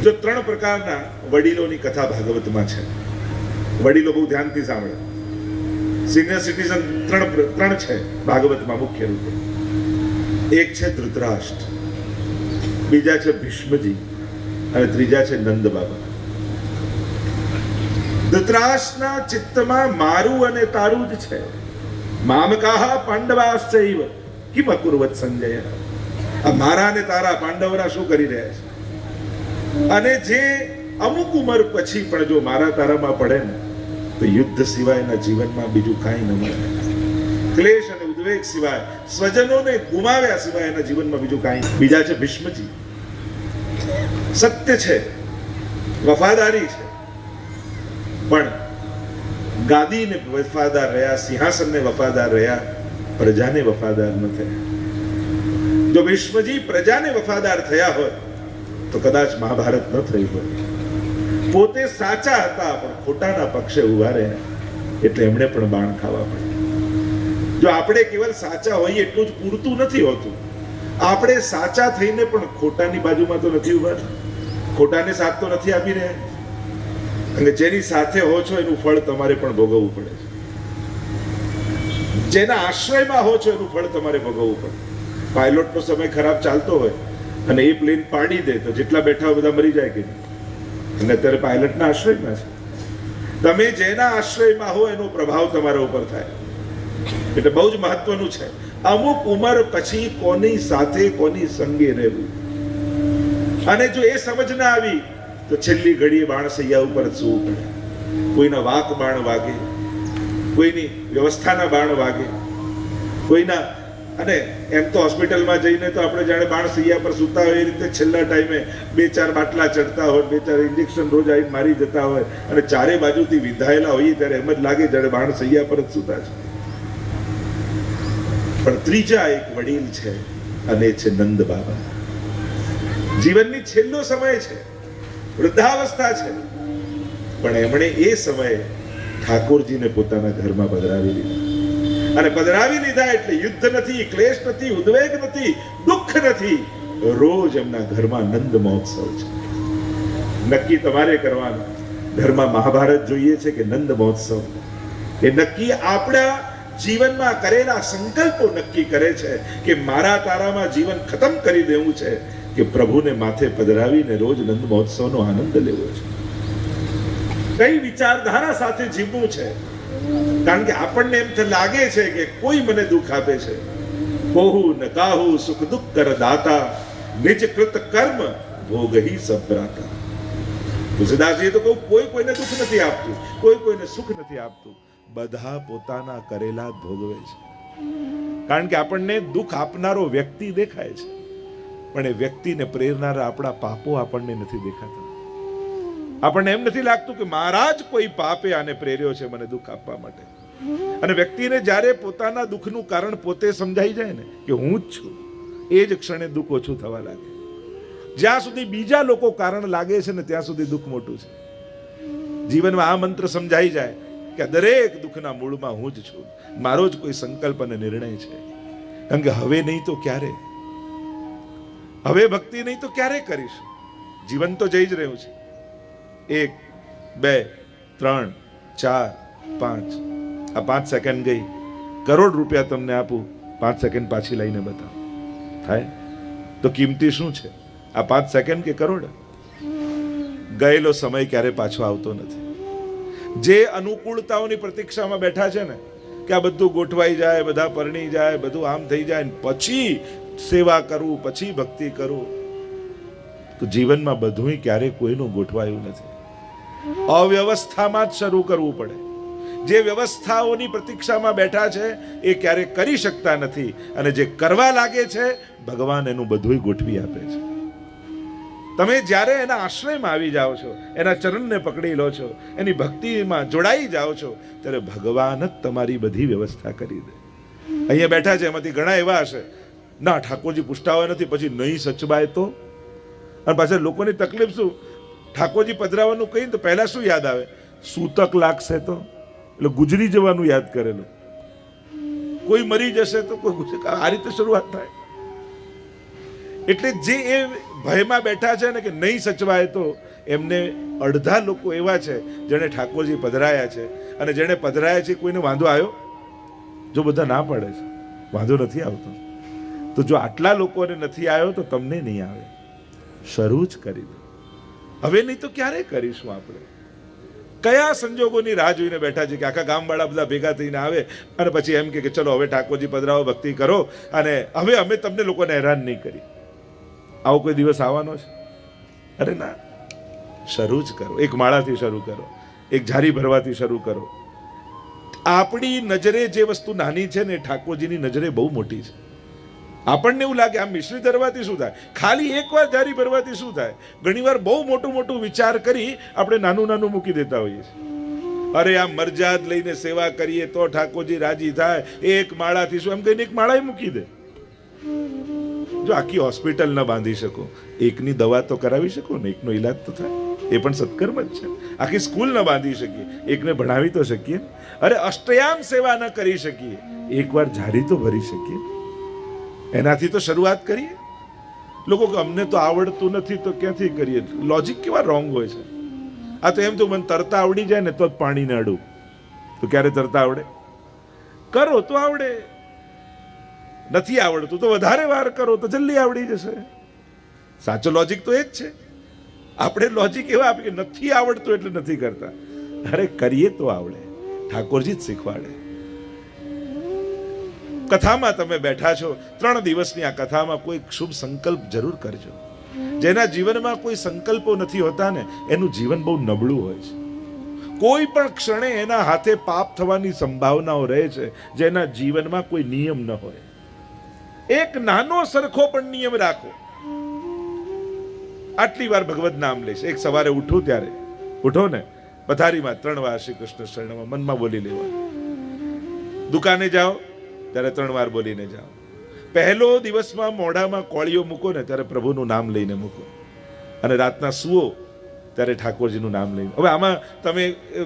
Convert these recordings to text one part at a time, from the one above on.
જો 3 પ્રકારના વડીલોની કથા ભાગવતમાં છે. વડીલો બહુ ધ્યાનથી સાંભળે. સિનિયર સિટીઝન 3 છે ભાગવતમાં મુખ્ય રૂપે. એક છે ધૃતરાષ્ટ્ર, બીજા છે ભીષ્મજી અને ત્રીજા છે નંદ બાબા. ધૃતરાષ્ટ્રના ચિત્તમાં મારું અને તારું જ છે. મામકાહ પાંડવાશ્ચૈવ કિમ અકુર્વત સંજય. આ મારા અને તારા પાંડવરા શું કરી રહ્યા છે? અને જે અમુક ઉંમર પછી પણ જો મારા તારામાં પડે ને તો યુદ્ધ સિવાયના જીવનમાં બીજું કાંઈ ન મળે. ક્લેશ અને ઉદ્વેગ સિવાય, સ્વજનોને ગુમાવ્યા સિવાય એના જીવનમાં બીજું કાંઈ. બીજા છે ભીષ્મજી. સત્ય છે, વફાદારી છે, પણ ગાદીને વફાદાર રહ્યા, સિંહાસનને વફાદાર રહ્યા, પ્રજાને વફાદાર ન થયા. જો ભીષ્મજી પ્રજાને વફાદાર થયા હોય તો કદાચ મહાભારત ન થયું હોય. પોતે સાચા હતા પણ ખોટાના પક્ષે ઉભા રહ્યા એટલે એમણે પણ બાણ ખાવા પડ્યા. જો આપણે કેવલ સાચા હોઈએ એટલું જ પૂરતું નથી હોતું. આપણે સાચા થઈને પણ ખોટાની બાજુમાં તો નથી ઉભા, ખોટાને સાથ તો નથી આપી રહ્યા. અને જેની સાથે હો છો એનું ફળ તમારે પણ ભોગવવું પડે છે. જેના આશ્રયમાં હો છો એનું ફળ તમારે ભોગવવું પડે. પાયલોટનો સમય ખરાબ ચાલતો હોય અને એ પ્લેન પાડી દે તો જેટલા બેઠા હોય બધા મરી જાય કે નહીં? અને અત્યારે પાયલટના આશ્રયમાં છે. તમે જેના આશ્રયમાં હો એનો પ્રભાવ તમારા ઉપર થાય. એટલે બહુ જ મહત્વનું છે અમુક ઉંમર પછી કોની સાથે કોની સંગે રહેવું. અને જો એ સમજ ના આવી તો છેલ્લી ઘડીએ બાણસૈયા ઉપર જ સૂવું પડે. કોઈના વાક બાણ વાગે, કોઈની વ્યવસ્થાના બાણ વાગે, કોઈના, અને એમ તો હોસ્પિટલમાં જઈને તો આપણે જાણે બાણસૈયા પર સૂતા હોય એ રીતે છેલ્લા ટાઈમે 2-4 બાટલા ચડતા હોય, 2-4 ઇન્જેક્શન રોજ આવીને મારી જતા હોય અને ચારે બાજુથી વિંધાયેલા હોઈએ ત્યારે એમ જ લાગે જાણે બાણસૈયા પર જ સૂતા છે. પણ ત્રીજા એક વડીલ છે અને છે નંદ બાબા. જીવનની છેલ્લો સમય છે, વૃદ્ધાવસ્થા છે, પણ એમણે એ સમયે ઠાકોરજીને પોતાના ઘરમાં પધરાવી લીધા. અને પધરાવી લીધા એટલે યુદ્ધ નથી, ક્લેશ નથી, ઉદ્વેગ નથી, દુઃખ નથી. રોજ એમના ઘરમાં નંદ મહોત્સવ છે. નક્કી તમારે કરવાનું, ઘરમાં મહાભારત જોઈએ છે કે નંદ મહોત્સવ? એ નક્કી આપણા જીવનમાં કરેલા સંકલ્પો નક્કી કરે છે કે મારા તારામાં જીવન ખતમ કરી દેવું છે કે પ્રભુને માથે પધરાવીને રોજ નંદ મહોત્સવનો આનંદ લેવો છે. કઈ વિચારધારા સાથે જીવવું છે? કારણ કે આપણને એમ લાગે છે કે કોઈ મને દુઃખ આપે છે. કોહુ ન કાહુ સુખ દુઃખ કર દાતા, નિજ કૃત કર્મ ભોગહી સબ્રાતા. તુલસીદાસજી તો કહું, કોઈ કોઈને દુઃખ નથી આપતું, કોઈ કોઈને સુખ નથી આપતું, બધા પોતાના કરેલા જ ભોગવે છે. કારણ કે આપણને દુઃખ આપનારો વ્યક્તિ દેખાય છે, પણ એ વ્યક્તિને પ્રેરનારા આપણા પાપો આપણને નથી દેખાતા. આપણને એમ નથી લાગતું કે મારા જ કોઈ પાપે આને પ્રેર્યો છે મને દુઃખ આપવા માટે. અને વ્યક્તિને જ્યારે પોતાના દુઃખનું કારણ પોતે સમજાઈ જાય ને કે હું જ છું, એ જ ક્ષણે દુઃખ ઓછું થવા લાગે. જ્યાં સુધી બીજા લોકો કારણ લાગે છે ને ત્યાં સુધી દુઃખ મોટું છે. જીવનમાં આ મંત્ર સમજાઈ જાય કે દરેક દુઃખના મૂળમાં હું જ છું, મારો જ કોઈ સંકલ્પ અને નિર્ણય છે. કારણ કે હવે નહીં તો ક્યારે, હવે ભક્તિ નહીં તો ક્યારે કરીશું? જીવન તો જઈ જ રહ્યું છે. 1, 2, 3, 4, 5. આ 5 સેકન્ડ ગઈ. કરોડ રૂપિયા તમને આપું, 5 સેકન્ડ પાછી લઈને બતાવો, થાય? તો કિંમતી શું છે, આ 5 સેકન્ડ કે કરોડ? ગયેલો સમય ક્યારે પાછો આવતો નથી. જે અનુકૂળતાઓની પ્રતીક્ષામાં બેઠા છે ને કે આ બધું ગોઠવાઈ જાય, બધા પરણી જાય, બધું આમ થઈ જાય, પછી સેવા કરવું, પછી ભક્તિ કરવું, તો જીવનમાં બધું ક્યારે કોઈનું ગોઠવાયું નથી. અવ્યવસ્થામાં જ શરૂ કરવું પડે. જે વ્યવસ્થાઓની પ્રતીક્ષામાં બેઠા છે એ ક્યારે કરી શકતા નથી, અને જે કરવા લાગે છે ભગવાન એનું બધું ગોઠવી આપે છે. તમે જ્યારે એના આશ્રયમાં આવી જાઓ છો, એના ચરણને પકડી લો છો, એની ભક્તિમાં જોડાઈ જાઓ છો, ત્યારે ભગવાન જ તમારી બધી વ્યવસ્થા કરી દે. અહીંયા બેઠા છે એમાંથી ઘણા એવા હશે, ના ઠાકોરજી પૂછતા હોય નથી, પછી નહીં સચવાય તો. અને પાછળ લોકોની તકલીફ શું, ઠાકોરજી પધરાવાનું કહીને તો પહેલા શું યાદ આવે? સૂતક લાગશે તો, એટલે ગુજરી જવાનું યાદ કરેલું. કોઈ મરી જશે તો કોઈ, આ રીતે શરૂઆત થાય. એટલે જે એ ભયમાં બેઠા છે ને કે નહીં સચવાય તો એમને અડધા લોકો એવા છે જેણે ઠાકોરજી પધરાયા છે, અને જેણે પધરાયા છે કોઈને વાંધો આવ્યો? જો બધા ના પડે છે વાંધો નથી આવતો, તો જો આટલા લોકોને નથી આવ્યો તો તમને નહીં આવે. શરૂ જ કરી દો. હવે નહીં તો ક્યારે કરીશું આપણે? કયા સંજોગોની રાહ જોઈને બેઠા છે કે આખા ગામવાળા બધા ભેગા થઈને આવે અને પછી એમ કે ચલો હવે ઠાકોરજી પધરાવો, ભક્તિ કરો, અને હવે અમે તમને લોકોને હેરાન નહીં કરી. આવો કોઈ દિવસ આવવાનો છે? અરે ના, શરૂ જ કરો. એક માળાથી શરૂ કરો, એક ઝારી ભરવાથી શરૂ કરો. આપણી નજરે જે વસ્તુ નાની છે ને ઠાકોરજીની નજરે બહુ મોટી છે. આપણને એવું લાગે આમ મિશ્રી ધરવાથી શું થાય, ખાલી એકવાર ઝારી ભરવાથી શું થાય. ઘણીવાર બહુ મોટું મોટું વિચાર કરી આપણે નાનું નાનું મૂકી દેતા હોઈએ છીએ. અરે આમ મરજાદ લઈને સેવા કરીએ તો ઠાકોરજી રાજી થાય, એક માળાથી શું એમ કહીને એક માળા મૂકી દે. જો આખી હોસ્પિટલ ન બાંધી શકો, એકની દવા તો કરાવી શકો ને, એકનો ઈલાજ તો થાય, એ પણ સત્કર્મ જ છે. આખી સ્કૂલ ન બાંધી શકીએ, એકને ભણાવી તો શકીએ. અરે અષ્ટયામ સેવા ન કરી શકીએ, એકવાર ઝારી તો ભરી શકીએ. એનાથી તો શરૂઆત કરીએ. લોકો કે અમને તો આવડતું નથી તો ક્યાંથી કરીએ? લોજિક કેવા રોંગ હોય છે. આ તો એમ તો મને તરતા આવડી જાય ને તો જ પાણીને અડું, તો ક્યારે તરતા આવડે? કરો તો આવડે, નથી આવડતું તો વધારે વાર કરો તો જલ્દી આવડી જશે. સાચો લોજિક તો એ જ છે. આપણે લોજિક એવા આપીએ કે નથી આવડતું એટલે નથી કરતા. અરે કરીએ તો આવડે, ઠાકોરજી જ શીખવાડે. કથામાં તમે બેઠા છો, 3 દિવસની આ કથામાં કોઈ શુભ સંકલ્પ જરૂર કરજો. જેના જીવનમાં કોઈ સંકલ્પો નથી હોતા ને એનું જીવન બહુ નબળું હોય છે. કોઈ પણ ક્ષણે એના હાથે પાપ થવાની સંભાવનાઓ રહે છે, જેના જીવનમાં કોઈ નિયમ ન હોય. એક નાનો સરખો પણ નિયમ રાખો. આટલી વાર ભગવત નામ લેશે. એક સવારે ઉઠો ત્યારે ઉઠો ને પથારીમાં 3 વાર શ્રી કૃષ્ણ શરણમાં મનમાં બોલી લેવા. દુકાને જાઓ ત્યારે 3 વાર બોલીને જાઓ. પહેલો દિવસમાં મોઢામાં કોળીઓ મૂકો ને ત્યારે પ્રભુનું નામ લઈને મૂકો, અને રાતના સુવો ત્યારે ઠાકોરજીનું નામ લઈને. હવે આમાં તમે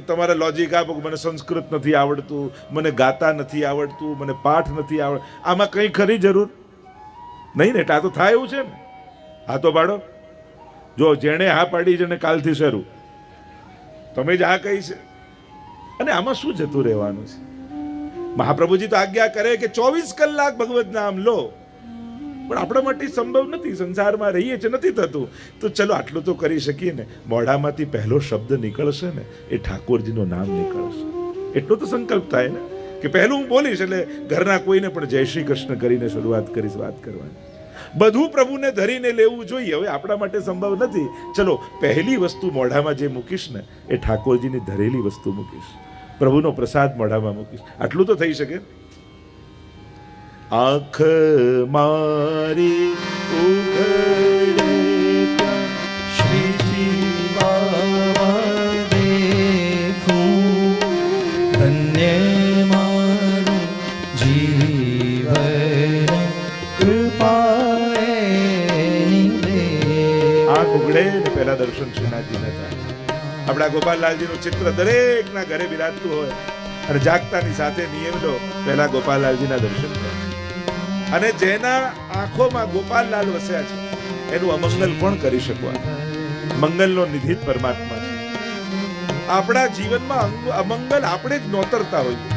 તમારા લોજિક આપો કે મને સંસ્કૃત નથી આવડતું, મને ગાતા નથી આવડતું, મને પાઠ નથી આવડતું. આમાં કંઈ ખરી જરૂર નહીં ને. આ તો થાય એવું છે ને. હા તો પાડો. જો જેણે હા પાડી છે ને કાલથી શરૂ, તમે જ હા કહી છે. અને આમાં શું જતું રહેવાનું છે? મહાપ્રભુજી તો આજ્ઞા કરે કે 24 કલાક ભગવત નામ લો, પણ આપણા માટે સંભવ નથી. સંસારમાં રહીએ છીએ, નથી થતું. તો ચલો આટલું તો કરી શકીએ ને. મોઢામાંથી પહેલો શબ્દ નીકળશે ને એ ઠાકોરજીનું નામ નીકળશે. એટલો તો સંકલ્પ થાય ને કે પહેલું હું બોલીશ એટલે ઘરના કોઈને પણ જય શ્રી કૃષ્ણ કરીને શરૂઆત કરીશ વાત કરવાની. બધું પ્રભુને ધરીને લેવું જોઈએ. હવે આપણા માટે સંભવ નથી. ચલો પહેલી વસ્તુ મોઢામાં જે મૂકીશ ને એ ઠાકોરજીની ધરેલી વસ્તુ મૂકીશ, પ્રભુનો પ્રસાદ મોઢામાં મૂકીશ. આટલું તો થઈ શકે. આંખ મારી ઉઘડે શ્રીજી બાબા દેખું, ધન્ય મારું જીવન કૃપાએ નિદે. આંખ ઉઘડે ને પહેલા દર્શન શ્રીનાથજીને થાય. આપણા ગોપાલલાલજીનું ચિત્ર દરેકના ઘરે બિરાજતું હોય, અને જાગતાની સાથે નિયમ લો પહેલા ગોપાલલાલજીના દર્શન કરો. અને જેના આંખોમાં ગોપાલલાલ વસ્યા છે એનું અમંગલ કોણ કરી શકવાનું? મંગલનો નિધિ પરમાત્મા છે. આપણા જીવનમાં અમંગલ આપણે જ નોતરતા હોઈએ.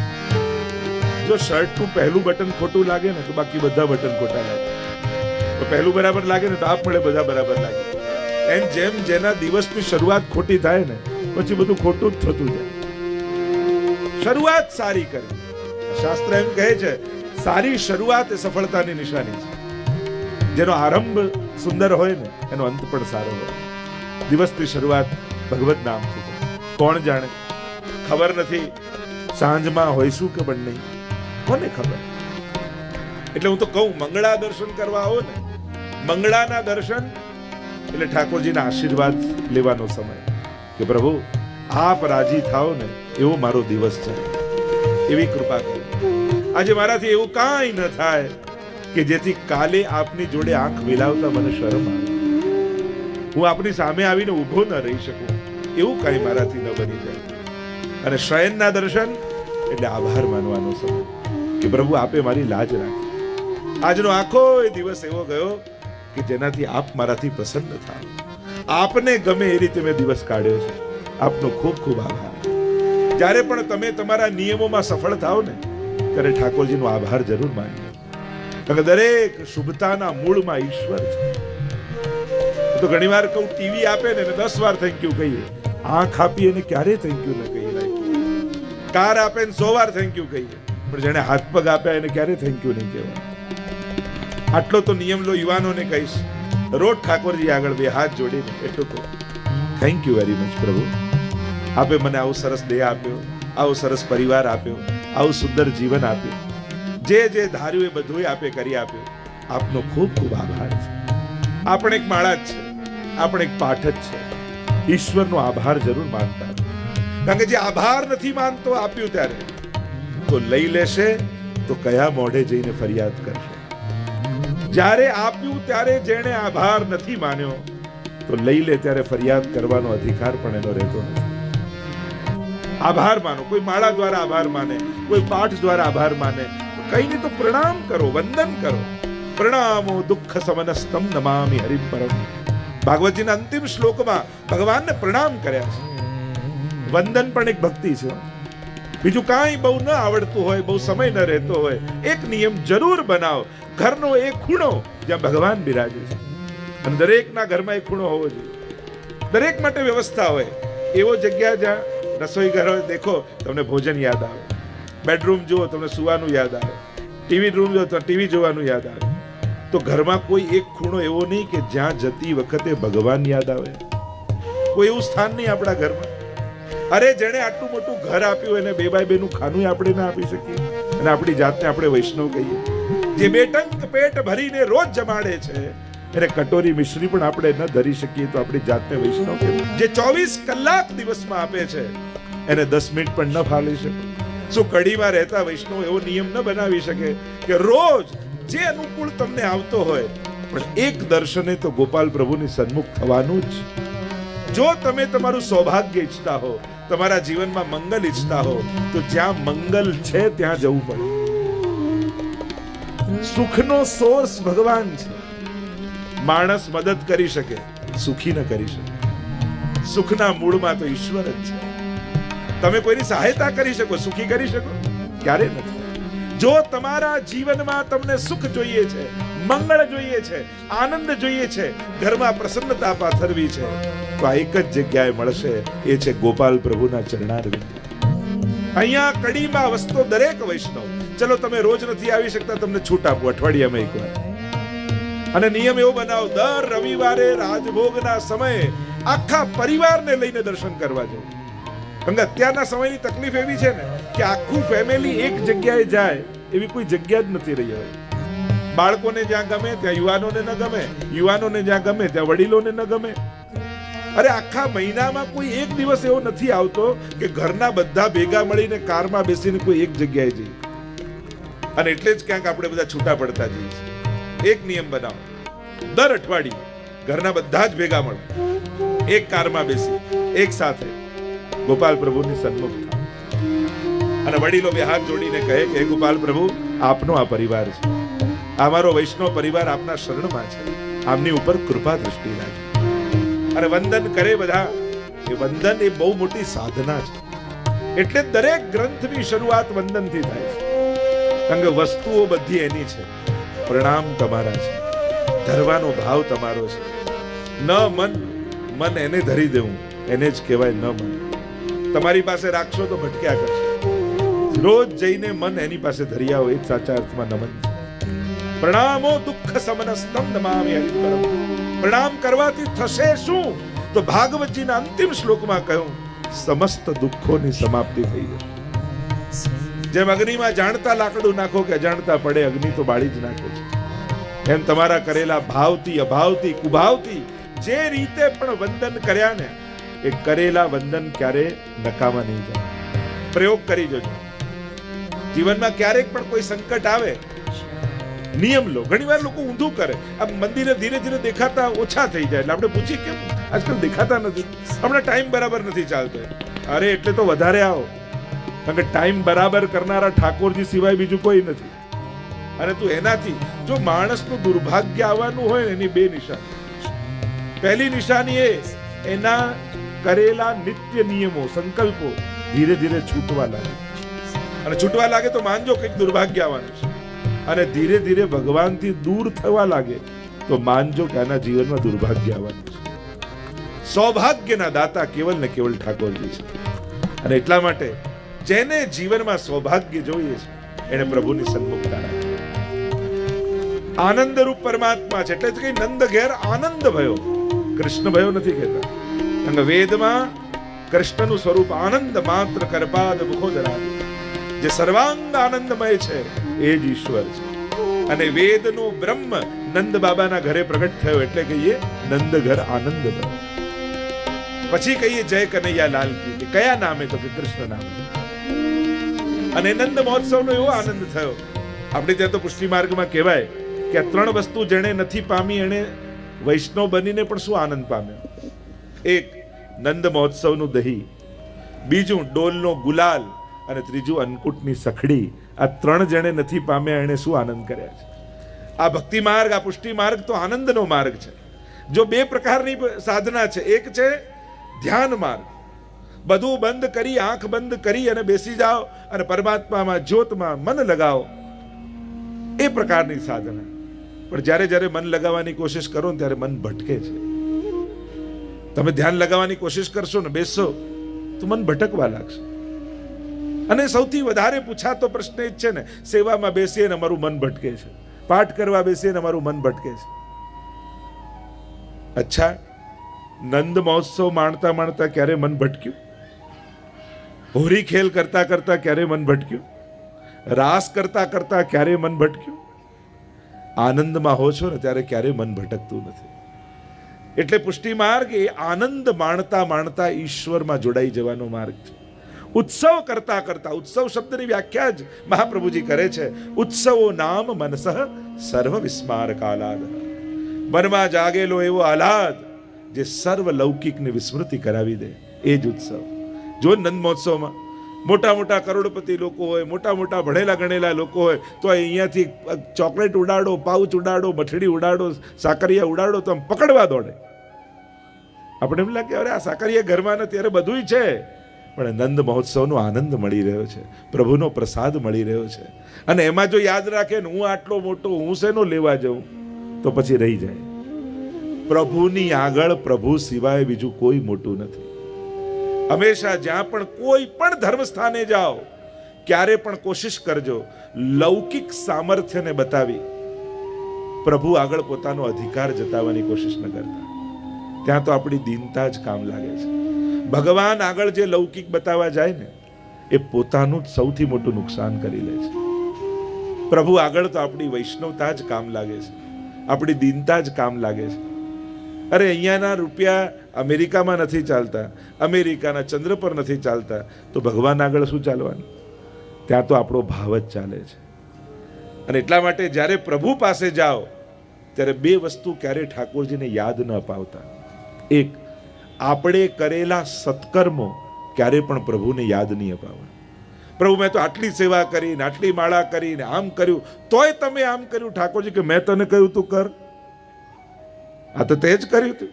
જો શર્ટનું પહેલું બટન ખોટું લાગે ને તો બાકી બધા બટન ખોટા લાગે. તો પહેલું બરાબર લાગે ને તો આપમેળે બધા બરાબર લાગે. એમ જેમ જેના દિવસની શરૂઆત ખોટી થાય ને પછી બધું ખોટું જ થતું જાય. શરૂઆત સારી કરવી. શાસ્ત્ર એમ કહે છે સારી શરૂઆત એ સફળતાની નિશાની છે. જેનો આરંભ સુંદર હોય ને એનો અંત પણ સારો હોય. દિવસની શરૂઆત ભગવત નામથી. કોણ જાણે? ખબર નથી સાંજમાં હોઈશું કે પણ નહીં, કોને ખબર? એટલે હું તો કહું, મંગળા દર્શન કરવા આવો ને, મંગળાના દર્શન એટલે ઠાકોરજીના આશીર્વાદ લેવાનો સમય કે પ્રભુ આપ રાજી થાઓ ને એવો મારો દિવસ છે, એવી કૃપા કરો. આજે મારાથી એવું કાંઈ ન થાય કે જેથી કાલે આપની જોડે આંખ મિલાવતા મને શરમ આવે, હું આપની સામે આવીને ઊભો ન રહી શકું, એવું કાંઈ મારાથી ન બની જાય. અને શયનના દર્શન એટલે આભાર માનવાનો સમય કે પ્રભુ આપે મારી લાજ રાખી. આજનો આખો એ દિવસ એવો ગયો કે જેનાથી આપ મારાથી પ્રસન્ન થાઓ. આપને ગમે એ રીતે મેં દિવસ કાઢ્યો છે. આપનો ખૂબ ખૂબ આભાર. જ્યારે પણ તમે તમારા નિયમોમાં સફળ થાઓ ને ત્યારે ઠાકોરજીનો આભાર જરૂર માનજો. કારણ કે દરેક શુભતાના મૂળમાં ઈશ્વર છે. તો ઘણીવાર કહું, ટીવી આપે ને 10 વાર થેન્ક યુ કહીએ, આંખ આપી એને ક્યારે થેન્ક યુ ન કહીએ. કાર આપે ને 100 વાર થેન્ક યુ કહીએ, પણ જેને હાથ પગ આપ્યા એને ક્યારે થેન્ક યુ નહીં કહેવાય. આટલો તો નિયમ લો. યુવાનોને કહીશ, રોજ ઠાકોરજી આગળ 2 હાથ જોડીને એટલું કહો, થેન્ક યુ વેરી મચ પ્રભુ. આપે મને આવું સરસ દેહ આપ્યો, આવો સરસ પરિવાર આપ્યો, આવું સુંદર જીવન આપ્યું. જે જે ધાર્યું એ બધું આપે કરી આપ્યું. આપનો ખૂબ ખૂબ આભાર છે. આપણે એક માળા જ છે, આપણે એક પાઠ જ છે. ઈશ્વરનો આભાર જરૂર માનતા. કારણ કે જે આભાર નથી માનતો આપ્યું ત્યારે, તો લઈ લેશે તો કયા મોઢે જઈને ફરિયાદ કરશે. જ્યારે આપ્યું ત્યારે જેણે આભાર નથી માન્યો, તો લઈ લે ત્યારે ફરિયાદ કરવાનો અધિકાર પણ એનો રહેતો નથી. આભાર માનો. કોઈ માળા દ્વારા આભાર માને, કોઈ પાઠ દ્વારા આભાર માને, કઈ નહીં તો પ્રણામ કરો, વંદન કરો. પ્રણામો દુઃખ સમનસ્તમ નમામિ હરિમ પરમ. ભાગવતજીના અંતિમ શ્લોકમાં ભગવાનને પ્રણામ કર્યા છે. વંદન પણ એક ભક્તિ છે. બીજું કાંઈ બહુ ન આવડતું હોય, બહુ સમય ન રહેતો હોય, એક નિયમ જરૂર બનાવો. ઘરનો એક ખૂણો જ્યાં ભગવાન બિરાજે છે. અને દરેકના ઘરમાં એક ખૂણો હોવો જોઈએ. દરેક માટે વ્યવસ્થા હોય. એવો જગ્યા જ્યાં રસોઈ ઘર હોય, દેખો તમને ભોજન યાદ આવે. બેડરૂમ જુઓ તમને સુવાનું યાદ આવે. ટીવી રૂમ જુઓ તો ટીવી જોવાનું યાદ આવે. તો ઘરમાં કોઈ એક ખૂણો એવો નહીં કે જ્યાં જતી વખતે ભગવાન યાદ આવે. કોઈ એવું સ્થાન નહીં આપણા ઘરમાં. અરે જેણે આટલું મોટું ઘર આપ્યું એને 2x2 નું ખાનું આપણે ના આપી શકીએ, અને આપણી જાતને આપણે વૈષ્ણવ કહીએ. જે બેટંક પેટ ભરીને રોજ જમાડે છે એને કટોરી મિશ્રી પણ આપણે ન ધરી શકીએ, તો આપણી જાતને વૈષ્ણવ કહીએ. જે 24 કલાક દિવસમાં આપે છે એને 10 મિનિટ પણ ન ફાળી શકે. શું કડીમાં રહેતા વૈષ્ણવ એવો નિયમ ન બનાવી શકે કે રોજ જે અનુકૂળ તમને આવતો હોય, પણ એક દર્શને તો ગોપાલ પ્રભુની સન્મુખ થવાનું જ. જો તમે તમારું સૌભાગ્ય ઈચ્છતા હો, તમારા જીવનમાં મંગલ ઈચ્છતા હો, તો જ્યાં મંગલ છે ત્યાં જવું પડે. સુખનો સોર્સ ભગવાન છે. માણસ મદદ કરી શકે, સુખી ન કરી શકે. સુખના મૂળમાં તો ઈશ્વર જ છે. તમે કોઈની સહાયતા કરી શકો, સુખી કરી શકો? ક્યારે નથી. જો તમારા જીવનમાં તમને સુખ જોઈએ છે, મંગળ જોઈએ છે, આનંદ જોઈએ છે, ઘરમાં પ્રસન્નતા પાથરવી છે, તો આ એક જ જગ્યાએ મળશે. એ છે ગોપાલ પ્રભુના ચરણારવિંદ. અહીંયા કડીમાં વસતો દરેક વૈષ્ણવ, ચલો તમે રોજ નથી આવી શકતા, તમને છૂટ આપો અઠવાડિયામાં એકવાર. અને નિયમ એવો બનાવો, દર રવિવારે રાજભોગના સમયે આખા પરિવારને લઈને દર્શન કરવા જવું. કારણ કે અત્યારના સમયની તકલીફ એવી છે ને કે આખું ફેમિલી એક જગ્યાએ જાય એવી કોઈ જગ્યા જ નથી રહી હવે. બાળકોને જ્યાં ગમે ત્યાં યુવાનોને ન ગમે, યુવાનોને જ્યાં ગમે ત્યાં વડીલોને ન ગમે. અરે આખા મહિનામાં કોઈ એક દિવસ એવો નથી આવતો કે ઘરના બધા ભેગા મળીને કારમાં બેસીને કોઈ એક જગ્યાએ જઈએ. અને એટલે જ ક્યાંક આપણે બધા છૂટા પડતા જઈએ છીએ. એક નિયમ બનાવો, દર અઠવાડિયે ઘરના બધા જ ભેગા મળે, એક કારમાં બેસી એક સાથે ગોપાલ પ્રભુની સન્મુખ થાઓ. અને વડીલો 2 હાથ જોડીને કહે કે હે ગોપાલ પ્રભુ, આપનો આ પરિવાર છે, અમારો વૈષ્ણવ પરિવાર આપના શરણમાં છે, આમની ઉપર કૃપા દ્રષ્ટિ રાખે. અને વંદન કરે બધા. એ વંદન એ બહુ મોટી સાધના છે. એટલે દરેક ગ્રંથની શરૂઆત વંદનથી થાય છે. કારણ કે વસ્તુઓ બધી એની છે, પ્રણામ તમારા છે, ધરવાનો ભાવ તમારો છે. ન મન એને ધરી દેવું, એને જ કહેવાય ન મન. તમારી પાસે રાખશો તો ભટક્યા કરશે. રોજ જઈને મન એની પાસે ધરી આવો, એ જ સાચા અર્થમાં નમન છે. પ્રણામો દુઃખ સમનસ્તમ નમામિ હરિમ પરમ. પ્રણામ કરવાથી થશે શું? તો ભાગવતજીના અંતિમ શ્લોકમાં કહ્યું, સમસ્ત દુઃખોની સમાપ્તિ થઈ જશે. જેમ અગ્નિમાં જાણતા લાકડું નાખો કે અજાણતા પડે, અગ્નિ તો બાળી જ નાખે છે. એમ તમારા કરેલા ભાવથી, અભાવથી, કુભાવથી જે રીતે પણ વંદન કર્યા ને, એ કરેલા વંદન ક્યારે નકામા નહીં જાય. પ્રયોગ કરી જોજો. જીવનમાં ક્યારેક પણ કોઈ સંકટ આવે, નિયમ લો. ઘણીવાર લોકો ઊંધું કરે. આ મંદિરે ધીરે ધીરે દેખાતા ઓછા થઈ જાય એટલે આપણે પૂછીએ કેમ આજકાલ દેખાતા નથી? હમણાં ટાઈમ બરાબર નથી ચાલતો. અરે એટલે તો વધારે આવો. કારણ કે ટાઈમ બરાબર કરનારા ઠાકોરજી સિવાય બીજું કોઈ નથી. અને તું એનાથી જો માણસનું દુર્ભાગ્ય આવવાનું હોય ને એની બે નિશાની. પહેલી નિશાની એના કરેલા નિત્ય નિયમો સંકલ્પો ધીરે ધીરે છૂટવા લાગે, અને છૂટવા લાગે તો માનજો કંઈક દુર્ભાગ્ય આવવાનું છે. અને ધીરે ધીરે ભગવાનથી દૂર થવા લાગે તો માનજો કે આના જીવનમાં દુર્ભાગ્ય આવવાનું છે. સૌભાગ્યના દાતા કેવલ ને કેવલ ઠાકોરજી છે. અને એટલા માટે જેને જીવનમાં સૌભાગ્ય જોઈએ છે એને પ્રભુની સન્મુખતા રાખી. આનંદરૂપ પરમાત્મા છે એટલે જ કઈ નંદ ઘેર આનંદ ભયો, કૃષ્ણ ભયો નથી કહેતા. કારણ કે વેદમાં કૃષ્ણનું સ્વરૂપ આનંદ માત્ર કરપાદ મુખોદરા, જે સર્વાંગ આનંદમય છે એ જ ઈશ્વર છે. અને વેદનો બ્રહ્મ નંદ બાબાના ઘરે પ્રગટ થયો એટલે કહીએ નંદ ઘર આનંદ ભયો. પછી કહીએ જય કનૈયા લાલ કી, કે કયા નામે? તો કે કૃષ્ણ નામે. અને નંદ મહોત્સવનો એવો આનંદ થયો. આપણે ત્યાં તો પુષ્ટિ માર્ગમાં કહેવાય કે આ ત્રણ વસ્તુ જેણે નથી પામી એને વૈષ્ણવ બનીને પણ શું આનંદ પામ્યો. એક નંદ મહોત્સવનું દહીં, બીજું ડોલનો ગુલાલ, અને ત્રીજું અન્નકૂટની સખડી. આ ત્રણ જેણે નથી પામ્યા એને શું આનંદ કર્યા છે. આ ભક્તિ માર્ગ, આ પુષ્ટિ માર્ગ તો આનંદનો માર્ગ છે. જો બે પ્રકારની સાધના છે. એક છે ધ્યાન માર્ગ, બધું બંધ કરી, આંખ બંધ કરી અને બેસી જાઓ અને પરમાત્મામાં જ્યોતમાં મન લગાવો, એ પ્રકારની સાધના. પણ જ્યારે જ્યારે મન લગાવવાની કોશિશ કરો ને ત્યારે મન ભટકે છે. તમે ધ્યાન લગાવવાની કોશિશ કરશો ને, બેસશો તો મન ભટકવા લાગશે. અને સૌથી વધારે પૂછાતો પ્રશ્ન એ જ છે ને, સેવામાં બેસીએ ને અમારું મન ભટકે છે, પાઠ કરવા બેસીએ ને અમારું મન ભટકે છે. અચ્છા, નંદ મહોત્સવ માણતા માણતા ક્યારે મન ભટક્યું? હોરી ખેલ કરતા કરતા ક્યારે મન ભટક્યું? રાસ કરતા કરતા ક્યારે મન ભટક્યું? આનંદમાં હો છો ને ત્યારે ક્યારે મન ભટકતું નથી. એટલે પુષ્ટિ માર્ગ એ આનંદ માણતા માણતા ઈશ્વરમાં જોડાઈ જવાનો માર્ગ છે. ઉત્સવ કરતા કરતા, ઉત્સવ શબ્દની વ્યાખ્યા જ મહાપ્રભુજી કરે છે, ઉત્સવો નામ મનસઃ સર્વ વિસ્માર કાલાદ. મનમાં જાગેલો એવો આહલાદ જે સર્વ લૌકિકની વિસ્મૃતિ કરાવી દે, એ જ ઉત્સવ. જો નંદ મહોત્સવમાં મોટા મોટા કરોડપતિ લોકો હોય, મોટા મોટા ભણેલા ગણેલા લોકો હોય તો અહીંયાથી ચોકલેટ ઉડાડો, પાઉચ ઉડાડો, મઠડી ઉડાડો, સાકરિયા ઉડાડો તો આમ પકડવા દોડે. આપણે એમ લાગે અરે આ સાકરિયા ઘરમાં નથી, અરે બધુંય છે. પણ નંદ મહોત્સવનો આનંદ મળી રહ્યો છે, પ્રભુનો પ્રસાદ મળી રહ્યો છે. અને એમાં જો યાદ રાખે ને હું આટલો મોટો, હું શેનો લેવા જાઉં, તો પછી રહી જાય. પ્રભુની આગળ પ્રભુ સિવાય બીજું કોઈ મોટું નથી. હંમેશા જ્યાં પણ કોઈ પણ ધર્મ સ્થાને જાઓ, ક્યારે પણ કોશિશ કરજો લૌકિક સામર્થ્યને બતાવી પ્રભુ આગળ પોતાનો અધિકાર જતાવવાની કોશિશ ન કરતા. ત્યાં તો આપણી દીનતા જ કામ લાગે છે. ભગવાન આગળ જે લૌકિક બતાવવા જાય ને એ પોતાનું જ સૌથી મોટું નુકસાન કરી લે છે. પ્રભુ આગળ તો આપણી વૈષ્ણવતા જ કામ લાગે છે, આપણી દીનતા જ કામ લાગે છે. અરે અહીંયાના રૂપિયા અમેરિકામાં નથી ચાલતા, અમેરિકાના ચંદ્ર પર નથી ચાલતા, તો ભગવાન આગળ શું ચાલવાનું? ત્યાં તો આપણો ભાવ જ ચાલે છે. અને એટલા માટે જ્યારે પ્રભુ પાસે જાઓ ત્યારે બે વસ્તુ ક્યારે ઠાકોરજીને યાદ ન અપાવતા. એક, આપણે કરેલા સત્કર્મો ક્યારે પણ પ્રભુને યાદ નહીં અપાવવા. પ્રભુ મેં તો આટલી સેવા કરીને, આટલી માળા કરીને, આમ કર્યું, તોય તમે આમ કર્યું ઠાકોરજી, કે મેં તને કહ્યું તું કર, આ તો તે જ કર્યું તું.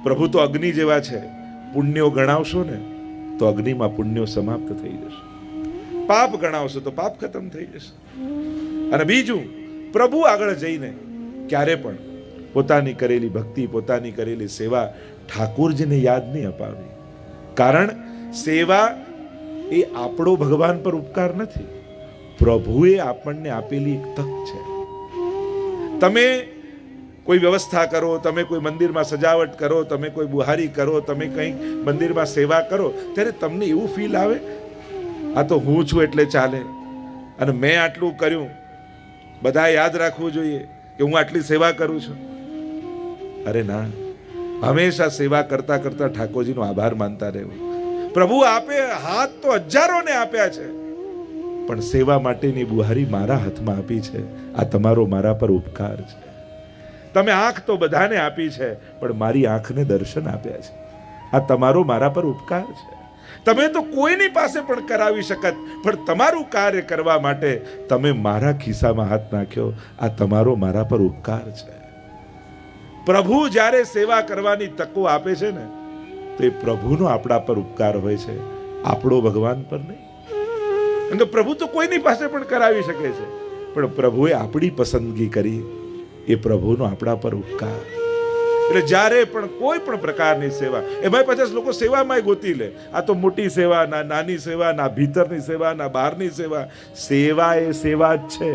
પ્રભુ તો અગ્નિ જેવા છે, પુણ્યો ગણાવશો ને તો અગ્નિમાં પુણ્યો સમાપ્ત થઈ જશે, પાપ ગણાવશો તો પાપ ખતમ થઈ જશે. અને બીજું, પ્રભુ આગળ જઈને ક્યારે પણ પોતાની કરેલી ભક્તિ, પોતાની કરેલી સેવા ઠાકોરજીને યાદ નહીં અપાવી. કારણ સેવા એ આપણો ભગવાન પર ઉપકાર નથી, પ્રભુએ આપણને આપેલી એક તક છે. તમે કોઈ વ્યવસ્થા કરો, તમે કોઈ મંદિરમાં સજાવટ કરો, તમે કોઈ બુહારી કરો, તમે કંઈક મંદિરમાં સેવા કરો, ત્યારે તમને એવું ફીલ આવે આ તો હું છું એટલે ચાલે, અને મેં આટલું કર્યું, બધા યાદ રાખવું જોઈએ કે હું આટલી સેવા કરું છું. અરે ના, હંમેશા સેવા કરતા કરતા ઠાકોરજીનો આભાર માનતા રહેવું. પ્રભુ આપે હાથ તો હજારોને આપ્યા છે, પણ સેવા માટેની બુહારી મારા હાથમાં આપી છે. આ તમારો મારા પર ઉપકાર છે. તમે આંખ તો બધાને આપી છે, પણ મારી આંખને દર્શન આપ્યા છે. આ તમારો મારા પર ઉપકાર છે. તમે તો કોઈની પાસે પણ કરાવી શકત, પણ તમારું કાર્ય કરવા માટે તમે મારા ખિસ્સામાં હાથ નાખ્યો. આ તમારો મારા પર ઉપકાર છે. પ્રભુ જ્યારે સેવા કરવાની તકો આપે છે ને, તો એ પ્રભુનો આપણા પર ઉપકાર હોય છે, આપણો ભગવાન પર નહીં. કારણ કે પ્રભુ તો કોઈની પાસે પણ કરાવી શકે છે, પણ પ્રભુએ આપણી પસંદગી કરી, એ પ્રભુનો આપણા પર ઉપકાર. એટલે જ્યારે પણ કોઈ પણ પ્રકારની સેવા, એમાં પછી લોકો સેવામાં ગોતી લે, આ તો મોટી સેવા, ના નાની સેવા, ના ભીતરની સેવા, ના બહારની સેવા. સેવા એ સેવા જ છે,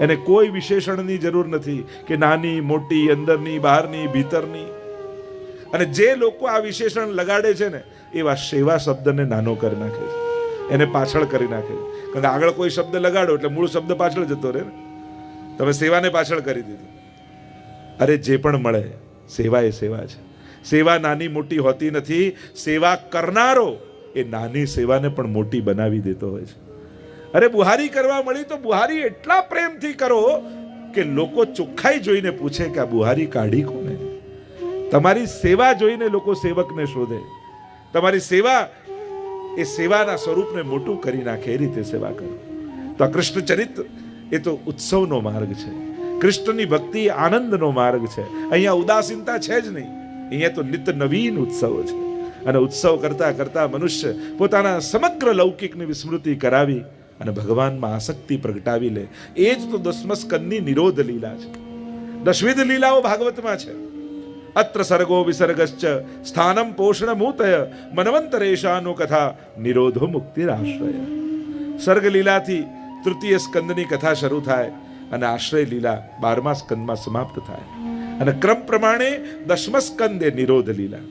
એને કોઈ વિશેષણની જરૂર નથી કે નાની મોટી, અંદરની બહારની ભીતરની. અને જે લોકો આ વિશેષણ લગાડે છે ને, એવા સેવા શબ્દને નાનો કરી નાખે છે, એને પાછળ કરી નાખે છે. કારણ કે આગળ કોઈ શબ્દ લગાડો એટલે મૂળ શબ્દ પાછળ જતો રહે ને. તમે સેવાને પાછળ કરી દીધું. અરે જે પણ મળે, સેવા એ સેવા છે. સેવા નાની મોટી હોતી નથી. સેવા કરનારો એ નાની સેવાને પણ મોટી બનાવી દેતો હોય છે. અરે બુહારી કરવા મળી તો બુહારી એટલા પ્રેમથી કરો કે લોકો ચોખ્ખાઈ જોઈને પૂછે કે આ બુહારી કાઢી કોને. તમારી સેવા જોઈને લોકો સેવકને શોધે. તમારી સેવા એ સેવાના સ્વરૂપને મોટું કરી નાખે, એ રીતે સેવા કરો. તો આ કૃષ્ણ ચરિત્ર એ તો ઉત્સવનો માર્ગ છે. કૃષ્ણની ભક્તિ આનંદનો માર્ગ છે. અહીંયા ઉદાસીનતા છે જ નહીં, અહીંયા તો નિત્ય નવીન ઉત્સવ છે. અને ઉત્સવ કરતા કરતા મનુષ્ય પોતાના સમગ્ર લૌકિકની વિસ્મૃતિ કરાવી અને ભગવાનમાં આસક્તિ પ્રગટાવી લે. એ જ તો દસમ સ્કંદની નિરોધ લીલા છે. દશવિધ લીલાઓ ભાગવતમાં છે. અત્ર સર્ગો વિસર્ગશ્ચ સ્થાનમ પોષણ મૂતય મનવંતરેશાનો કથા નિરોધો મુક્તિરાશ્રય. સર્ગ લીલાથી તૃતીય સ્કંદની કથા શરૂ થાય અને આશ્રય લીલા 12મા સ્કંદમાં સમાપ્ત થાય. અને ક્રમ પ્રમાણે દશમ સ્કંદ એ નિરોધ લીલા.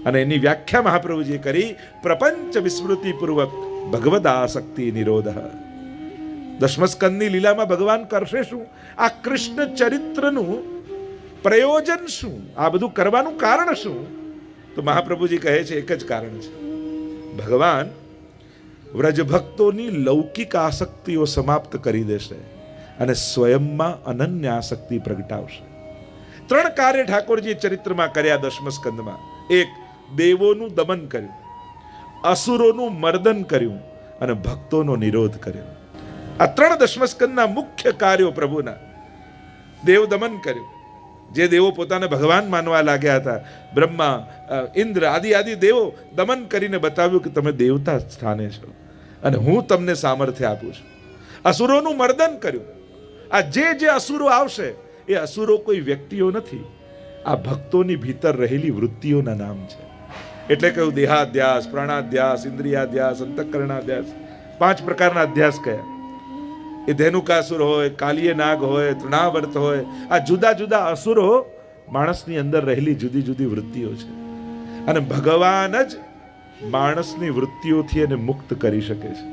અને એની વ્યાખ્યા મહાપ્રભુજીએ કરી, પ્રપંચ વિસ્મૃતિ પૂર્વક ભગવદ આસક્તિ નિરોધ. દશમ સ્કંદની લીલામાં ભગવાન કરશે શું? આ કૃષ્ણ ચરિત્રનું પ્રયોજન શું? આ બધું કરવાનું કારણ શું? તો મહાપ્રભુજી કહે છે એક જ કારણ છે. ભગવાન વ્રજ ભક્તોની લૌકિક આસક્તિઓ સમાપ્ત કરી દેશે અને સ્વયંમાં અનન્ય આસક્તિ પ્રગટાવશે. 3 કાર્ય ઠાકોરજી ચરિત્રમાં કર્યા દશમ સ્કંદમાં. 1, દેવોનું દમન કર્યું, અસુરોનું મર્દન કર્યું અને ભક્તોનો નિરોધ કર્યો. આ 3 દશમ સ્કંદના મુખ્ય કાર્યો પ્રભુના. દેવ દમન કર્યું, જે દેવો પોતાને ભગવાન માનવા લાગ્યા હતા, બ્રહ્મા, ઇન્દ્ર આદિ દેવો, દમન કરીને બતાવ્યું કે તમે દેવતા સ્થાને છો અને હું તમને સામર્થ્ય આપું છું. અસુરોનું મર્દન કર્યું. આ જે અસુરો આવશે એ અસુરો કોઈ વ્યક્તિઓ નથી, આ ભક્તોની ભીતર રહેલી વૃત્તિઓના નામ છે. એટલે કહ્યું દેહાધ્યાસ, પ્રાણાધ્યાસ, ઇન્દ્રિયાધ્યાસ, અંતઃકરણાધ્યાસ. 5 પ્રકારના અધ્યાસ કયા. એ ધેનુકાસુર હોય, કાલિય નાગ હોય, તૃણાવર્ત હોય, આ જુદા જુદા અસુરો માણસની અંદર રહેલી જુદી જુદી વૃત્તિઓ છે. અને ભગવાન જ માણસની વૃત્તિઓથી એને મુક્ત કરી શકે છે.